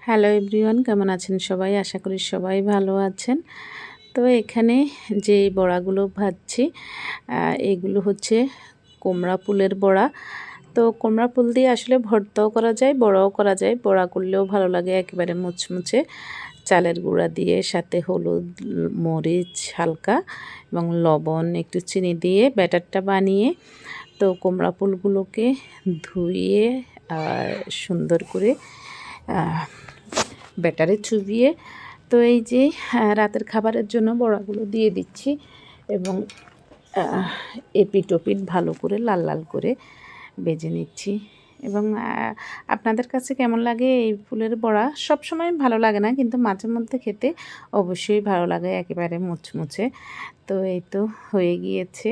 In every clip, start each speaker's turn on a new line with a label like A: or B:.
A: Hello everyone, কেমন আছেন সবাই? আশা করি সবাই ভালো আছেন। তো এখানে যে বড়াগুলো ভাজছি এগুলো হচ্ছে কুমড়া ফুলের বড়া। তো কুমড়া ফুল দিয়ে আসলে ভর্তাও করা যায়, বড়াও করা যায়। বড়া করলেও ভালো লাগে, একেবারে মুচমুচে চালের গুঁড়া দিয়ে, সাথে হলুদ, মরিচ হালকা এবং লবণ, একটু চিনি দিয়ে ব্যাটারটা বানিয়ে, তো কুমড়া ফুলগুলোকে ধুয়ে সুন্দর করে ব্যাটারে চুবিয়ে, তো এই যে রাতের খাবারের জন্য বড়াগুলো দিয়ে দিচ্ছি এবং এপিট ওপিট ভালো করে লাল লাল করে ভেজে নিচ্ছি। এবং আপনাদের কাছে কেমন লাগে এই ফুলের বড়া? সব সময় ভালো লাগে না, কিন্তু মাঝে মধ্যে খেতে অবশ্যই ভালো লাগে, একেবারে মুচমুচে। তো এই তো হয়ে গিয়েছে,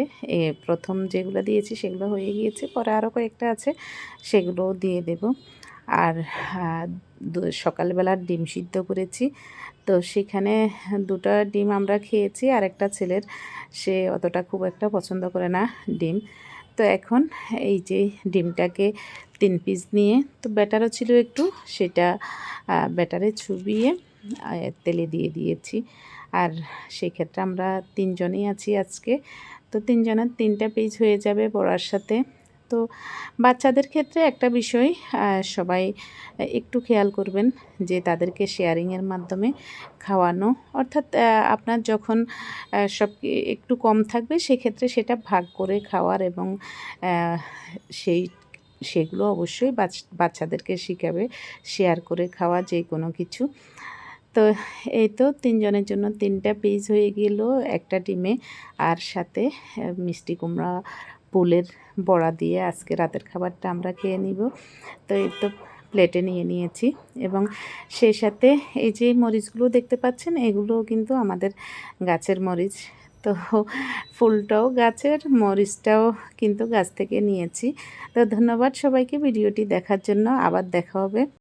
A: প্রথম যেগুলো দিয়েছি সেগুলো হয়ে গিয়েছে, পরে আরও কয়েকটা আছে, সেগুলোও দিয়ে দেব। আর সকালবেলার ডিম সিদ্ধ করেছি, তো সেখানে 2টা ডিম আমরা খেয়েছি, আর একটা ছেলের, সে অতটা খুব একটা পছন্দ করে না ডিম। তো এখন এই যে ডিমটাকে 3 পিস নিয়ে, তো ব্যাটারও ছিল একটু, সেটা ব্যাটারে চুবিয়ে তেলে দিয়ে দিয়েছি। আর সেক্ষেত্রে আমরা 3 জনই আছি আজকে, তো 3 জনের 3টা পিস হয়ে যাবে বড়ার সাথে। তো বাচ্চাদের ক্ষেত্রে একটা বিষয় সবাই একটু খেয়াল করবেন, যে তাদেরকে শেয়ারিংয়ের মাধ্যমে খাওয়ানো, অর্থাৎ আপনার যখন সব একটু কম থাকবে সেক্ষেত্রে সেটা ভাগ করে খাওয়ার, এবং সেগুলো অবশ্যই বাচ্চাদেরকে শেখাবে শেয়ার করে খাওয়া যে কোনো কিছু। তো এই তো 3 জনের জন্য 3টা পিস হয়ে গেল একটা ডিমে, আর সাথে মিষ্টি কুমড়া ফুলের বড়া দিয়ে আজকে রাতের খাবারটা আমরা খেয়ে নিব। তো এই তো প্লেটে নিয়ে নিয়েছি, এবং সেই সাথে এই যে মরিচগুলো দেখতে পাচ্ছেন, এগুলোও কিন্তু আমাদের গাছের মরিচ। তো ফুলটাও গাছের, মরিচটাও কিন্তু গাছ থেকে নিয়েছি। তো ধন্যবাদ সবাইকে ভিডিওটি দেখার জন্য। আবার দেখা হবে।